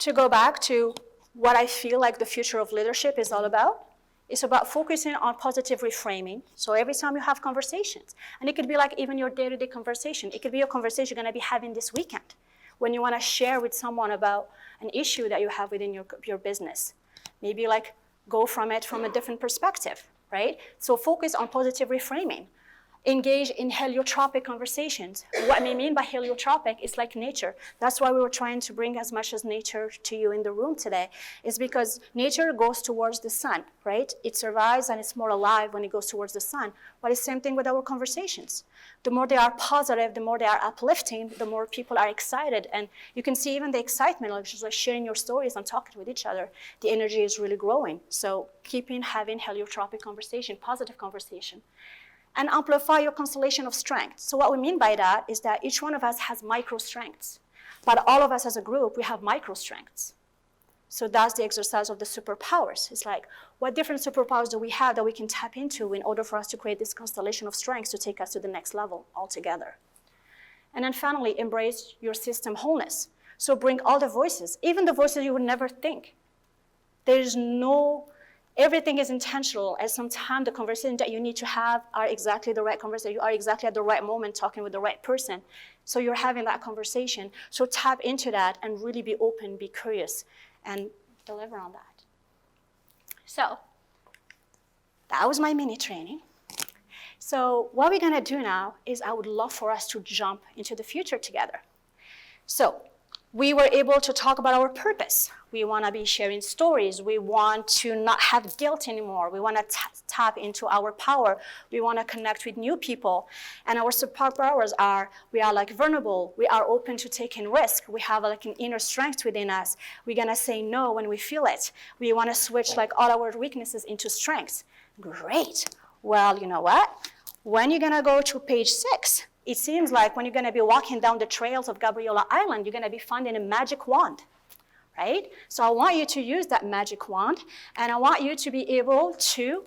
to go back to what I feel like the future of leadership is all about. It's about focusing on positive reframing. So every time you have conversations, and it could be like even your day-to-day conversation. It could be a conversation you're going to be having this weekend when you want to share with someone about an issue that you have within your business. Maybe like go from it from a different perspective, right? So focus on positive reframing. Engage in heliotropic conversations. What I mean by heliotropic is like nature. That's why we were trying to bring as much as nature to you in the room today, is because nature goes towards the sun, right? It survives and it's more alive when it goes towards the sun. But it's the same thing with our conversations. The more they are positive, the more they are uplifting, the more people are excited. And you can see even the excitement, like just like sharing your stories and talking with each other, the energy is really growing. So keeping having heliotropic conversation, positive conversation. And amplify your constellation of strengths. So what we mean by that is that each one of us has micro strengths, but all of us as a group, we have micro strengths. So that's the exercise of the superpowers. It's like, what different superpowers do we have that we can tap into in order for us to create this constellation of strengths to take us to the next level altogether? And then finally, embrace your system wholeness. So bring all the voices, even the voices you would never think. There's no Everything is intentional, and sometimes the conversations that you need to have are exactly the right conversation. You are exactly at the right moment talking with the right person. So you're having that conversation. So tap into that and really be open, be curious, and deliver on that. So that was my mini training. So what we're going to do now is I would love for us to jump into the future together. So we were able to talk about our purpose. We want to be sharing stories. We want to not have guilt anymore. We want to tap into our power. We want to connect with new people. And our superpowers are, we are like vulnerable. We are open to taking risk. We have like an inner strength within us. We're going to say no when we feel it. We want to switch like all our weaknesses into strengths. Great. Well, you know what? When you're going to go to page 6, it seems like when you're going to be walking down the trails of Gabriola Island, you're going to be finding a magic wand, right? So I want you to use that magic wand, and I want you to be able to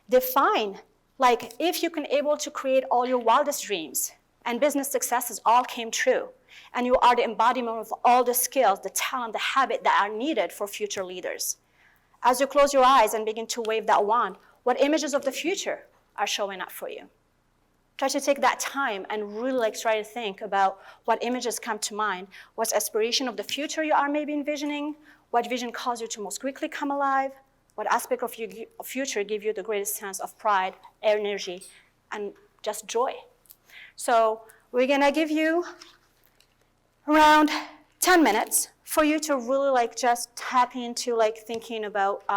define, like if you can able to create all your wildest dreams and business successes all came true, and you are the embodiment of all the skills, the talent, the habit that are needed for future leaders. As you close your eyes and begin to wave that wand, what images of the future are showing up for you? Try to take that time and really like try to think about what images come to mind, what's aspiration of the future you are maybe envisioning, what vision calls you to most quickly come alive, what aspect of your future give you the greatest sense of pride, energy, and just joy. So we're gonna give you around 10 minutes for you to really like just tap into like thinking about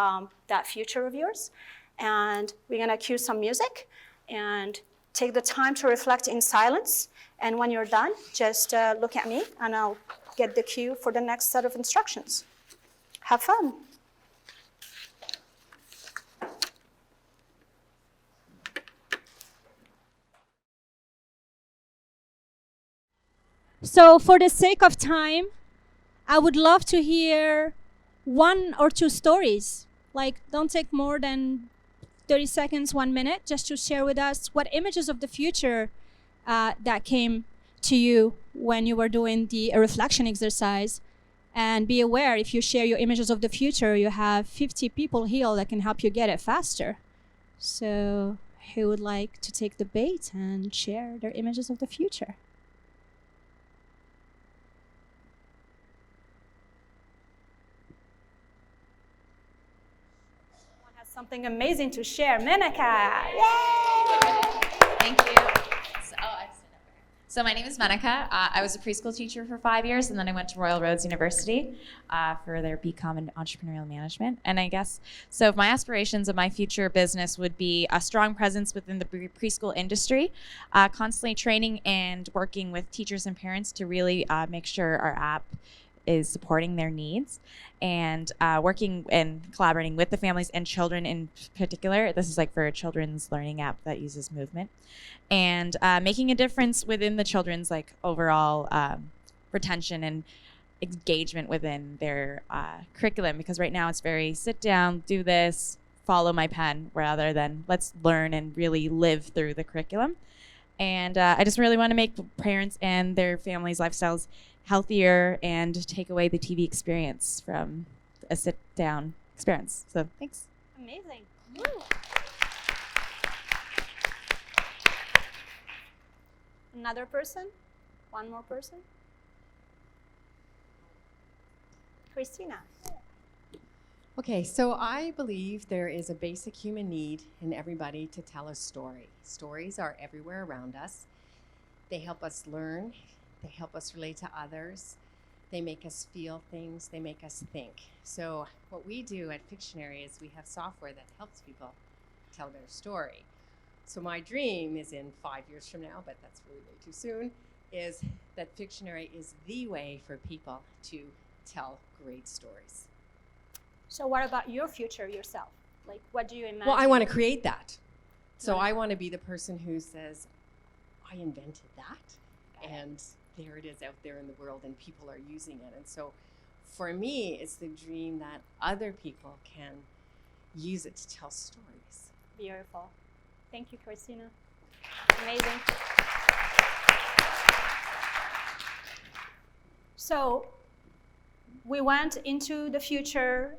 that future of yours. And we're gonna cue some music and take the time to reflect in silence, and when you're done, just look at me, and I'll get the cue for the next set of instructions. Have fun.
So for the sake of time, I would love to hear 1 or 2 stories. Like, don't take more than 30 seconds, 1 minute, just to share with us what images of the future that came to you when you were doing the reflection exercise. And be aware, if you share your images of the future, you have 50 people here that can help you get it faster. So who would like to take the bait and share their images of the future? Something amazing to share. Menika, yay!
Thank you. So my name is Menika. I was a preschool teacher for 5 years, and then I went to Royal Roads University for their BCom in entrepreneurial management. And I guess, so my aspirations of my future business would be a strong presence within the preschool industry, constantly training and working with teachers and parents to really make sure our app is supporting their needs, and working and collaborating with the families and children in particular. This is like for a children's learning app that uses movement, and making a difference within the children's like overall retention and engagement within their curriculum, because right now it's very sit down, do this, follow my pen, rather than let's learn and really live through the curriculum. And I just really want to make parents and their families' lifestyles healthier and take away the TV experience from a sit-down experience. So thanks.
Amazing. Woo. Another person? One more person? Christina.
Okay, so I believe there is a basic human need in everybody to tell a story. Stories are everywhere around us. They help us learn, they help us relate to others, they make us feel things, they make us think. So what we do at Pictionary is we have software that helps people tell their story. So my dream is in 5 years from now, but that's really way too soon, is that Pictionary is the way for people to tell great stories.
So what about your future yourself? Like, what do you imagine?
Well, I want to create that. So
Right.
I want to be the person who says, I invented that, and there it is out there in the world, and people are using it. And so for me, it's the dream that other people can use it to tell stories.
Beautiful. Thank you, Christina. Amazing. So we went into the future.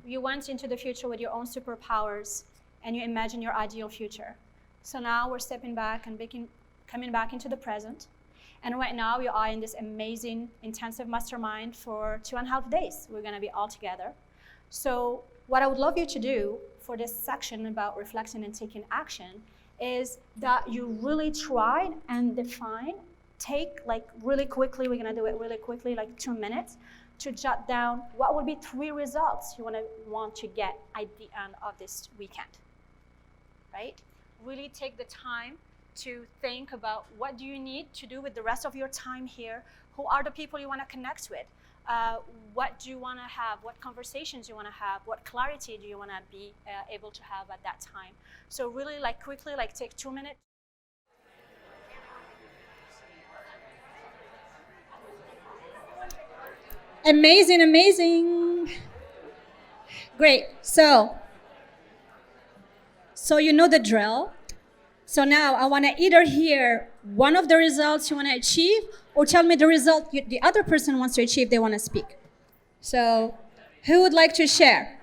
You went into the future with your own superpowers, and you imagine your ideal future. So now we're stepping back and coming back into the present. And right now we are in this amazing intensive mastermind for 2.5 days. We're going to be all together. So what I would love you to do for this section about reflecting and taking action is that you really try and define, take like really quickly, we're going to do it really quickly, like 2 minutes, to jot down what would be 3 results you want to get at the end of this weekend, right? Really take the time to think about what do you need to do with the rest of your time here, who are the people you want to connect with, what do you want to have, what conversations you want to have, what clarity do you want to be able to have at that time. So really like quickly, like take 2 minutes.
Amazing, amazing. Great. So you know the drill. So now I want to either hear one of the results you want to achieve or tell me the result the other person wants to achieve, they want to speak. So who would like to share?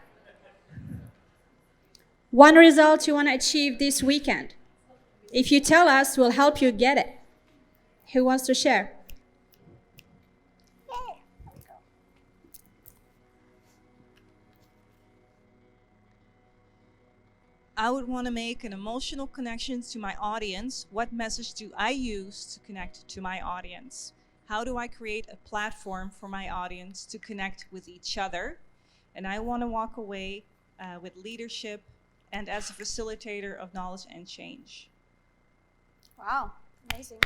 One result you want to achieve this weekend. If you tell us, we'll help you get it. Who wants to share?
I would want to make an emotional connection to my audience. What message do I use to connect to my audience? How do I create a platform for my audience to connect with each other? And I want to walk away with leadership and as a facilitator of knowledge and change.
Wow, amazing.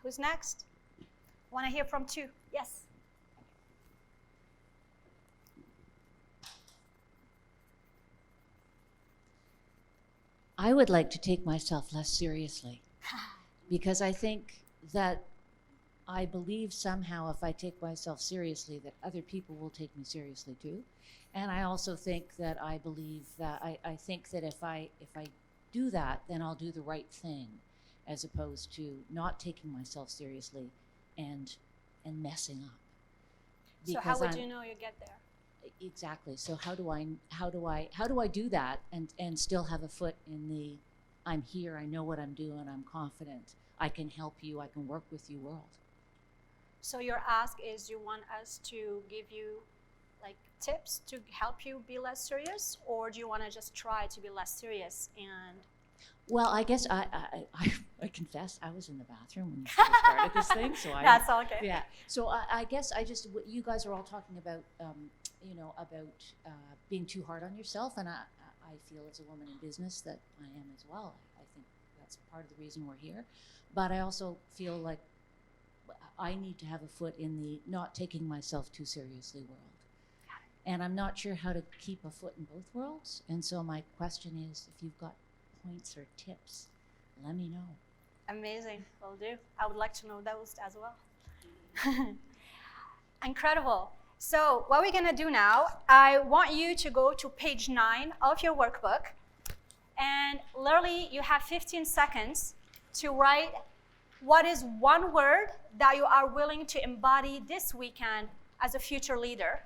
Who's next? Want to hear from 2? Yes.
I would like to take myself less seriously because I think that I believe somehow if I take myself seriously that other people will take me seriously too. And I also think that I believe that I think that if I do that, then I'll do the right thing as opposed to not taking myself seriously and messing up.
So how would you know you get there?
Exactly. So how do I do that and still have a foot in the I'm here, I know what I'm doing, I'm confident, I can help you, I can work with you world.
So your ask is you want us to give you like tips to help you be less serious, or do you want to just try to be less serious and
Well, I guess I confess I was in the bathroom when you started this thing, so
That's okay.
Yeah. So I guess you guys are all talking about being too hard on yourself, and I feel as a woman in business that I am as well. I think that's part of the reason we're here, but I also feel like I need to have a foot in the not taking myself too seriously world, and I'm not sure how to keep a foot in both worlds. And so my question is, if you've got points or tips, let me know.
Amazing, will do. I would like to know those as well. Incredible. So what we're gonna do now, I want you to go to page 9 of your workbook, and literally you have 15 seconds to write what is one word that you are willing to embody this weekend as a future leader,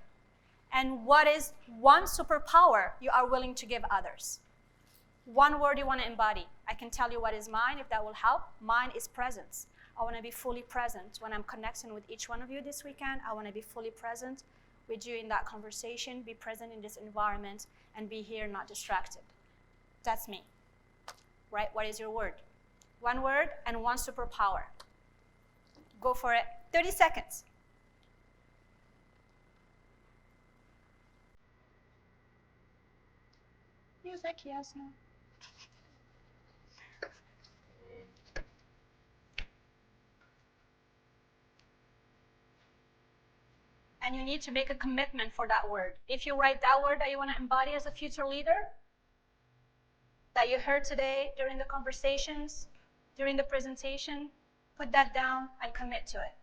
and what is one superpower you are willing to give others. One word you want to embody. I can tell you what is mine if that will help. Mine is presence. I want to be fully present when I'm connecting with each one of you this weekend. I want to be fully present with you in that conversation, be present in this environment, and be here, not distracted. That's me. Right? What is your word? One word and one superpower. Go for it. 30 seconds. Music, yes, no. And you need to make a commitment for that word. If you write that word that you want to embody as a future leader, that you heard today during the conversations, during the presentation, put that down and commit to it.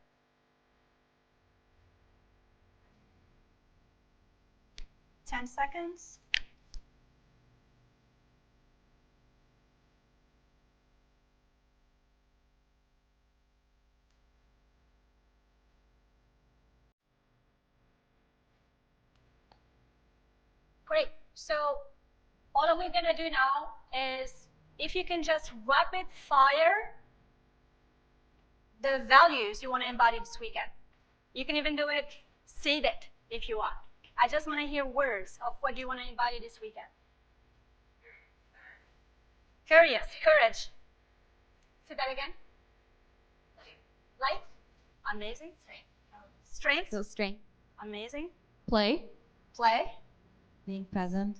10 seconds. Great. So all we're going to do now is, if you can just rapid fire the values you want to embody this weekend. You can even do it seated if you want. I just want to hear words of what you want to embody this weekend. Curious, courage. Say that again. Light. Amazing. Strength.
So strength.
Amazing.
Play.
Play.
Being present.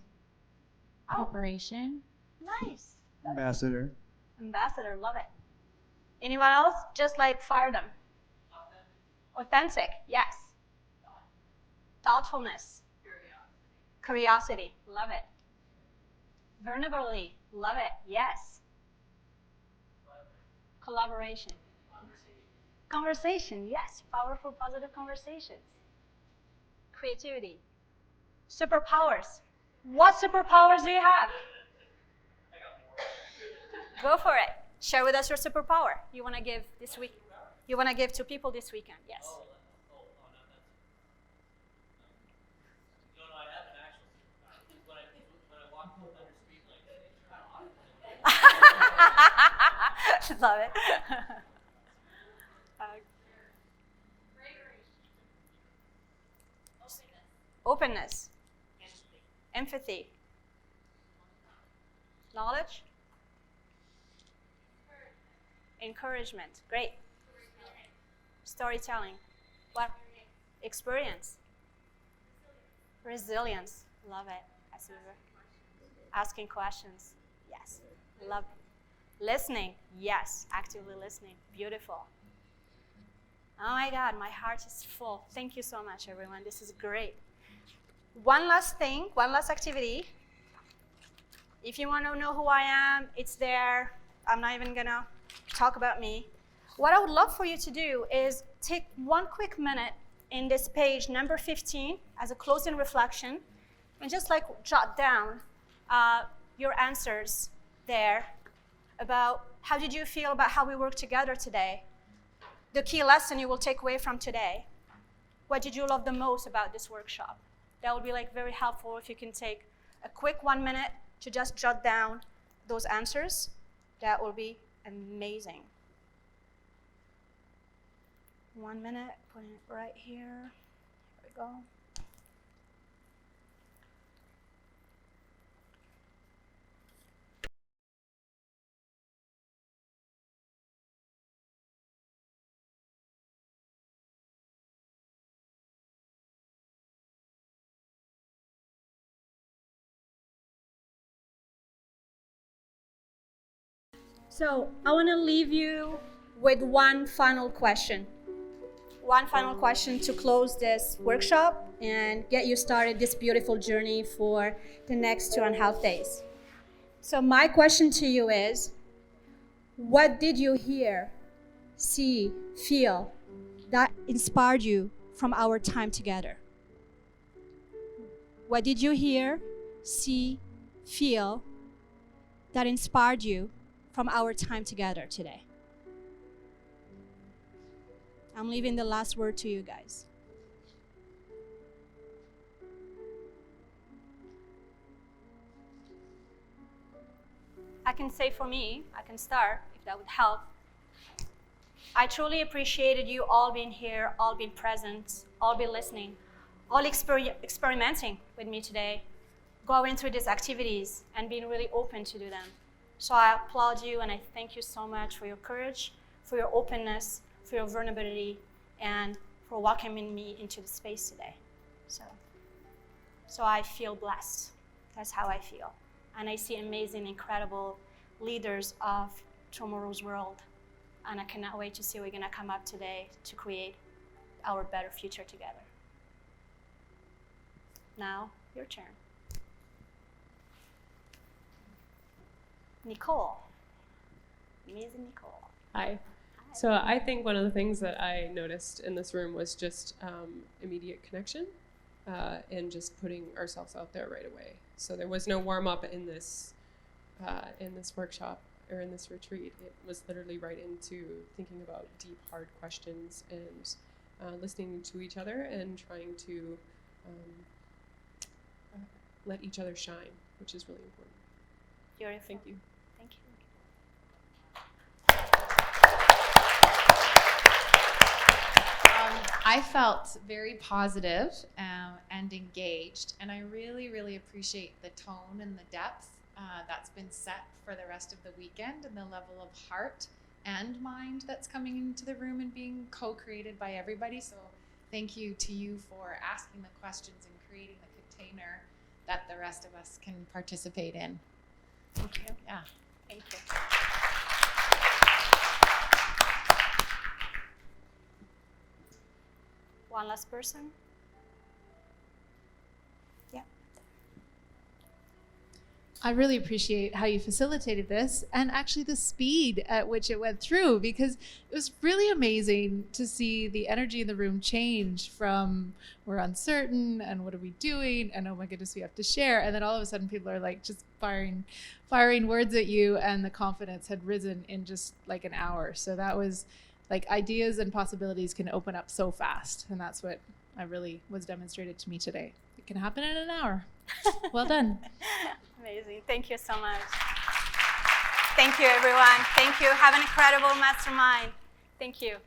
Cooperation.
Nice.
Ambassador.
Ambassador, love it. Anyone else? Just like fire them. Authentic, yes. Thoughtfulness. Curiosity, love it. Vulnerability, love it, yes. Collaboration. Conversation, yes. Powerful, positive conversations. Creativity. Superpowers. What superpowers do you have? Go for it. Share with us your superpower you want to give this week. You want to give to people this weekend. Yes. Love it. Openness. Empathy. Knowledge. Encouragement. Great. Storytelling. What? Experience. Resilience. Love it. Asking questions. Yes. Love it. Listening. Yes. Actively listening. Beautiful. Oh my God, my heart is full. Thank you so much, everyone. This is great. One last thing, one last activity. If you want to know who I am, it's there. I'm not even gonna talk about me. What I would love for you to do is take one quick minute in this page, number 15, as a closing reflection, and just like jot down your answers there about how did you feel about how we worked together today, the key lesson you will take away from today. What did you love the most about this workshop? That would be like very helpful if you can take a quick 1 minute to just jot down those answers. That will be amazing. 1 minute, putting it right here. Here we go. So I want to leave you with one final question. One final question to close this workshop and get you started this beautiful journey for the next 2.5 days. So my question to you is, what did you hear, see, feel that inspired you from our time together?
What did you hear, see, feel that inspired you from our time together today? I'm leaving the last word to you guys.
I can say for me, I can start, if that would help. I truly appreciated you all being here, all being present, all being listening, all experimenting with me today, going through these activities and being really open to do them. So I applaud you and I thank you so much for your courage, for your openness, for your vulnerability, and for welcoming me into the space today. So I feel blessed. That's how I feel. And I see amazing, incredible leaders of tomorrow's world. And I cannot wait to see what we're going to come up today to create our better future together. Now, your turn. Nicole. Amazing Nicole.
Hi. So I think one of the things that I noticed in this room was just immediate connection and just putting ourselves out there right away. So there was no warm up in this workshop or in this retreat. It was literally right into thinking about deep, hard questions and listening to each other and trying to let each other shine, which is really important.
Beautiful.
Thank you.
Thank you.
I felt very positive, and engaged, and I really, really appreciate the tone and the depth that's been set for the rest of the weekend, and the level of heart and mind that's coming into the room and being co-created by everybody. So thank you to you for asking the questions and creating the container that the rest of us can participate in.
Thank you.
Yeah.
Thank you. One last person. Yeah.
I really appreciate how you facilitated this and actually the speed at which it went through, because it was really amazing to see the energy in the room change from we're uncertain and what are we doing and oh my goodness, we have to share, and then all of a sudden people are like just firing words at you, and the confidence had risen in just like an hour. So that was like ideas and possibilities can open up so fast, and that's what I really was demonstrated to me today. It can happen in an hour. Well done.
Amazing. Thank you so much. Thank you, everyone. Thank you. Have an incredible mastermind. Thank you.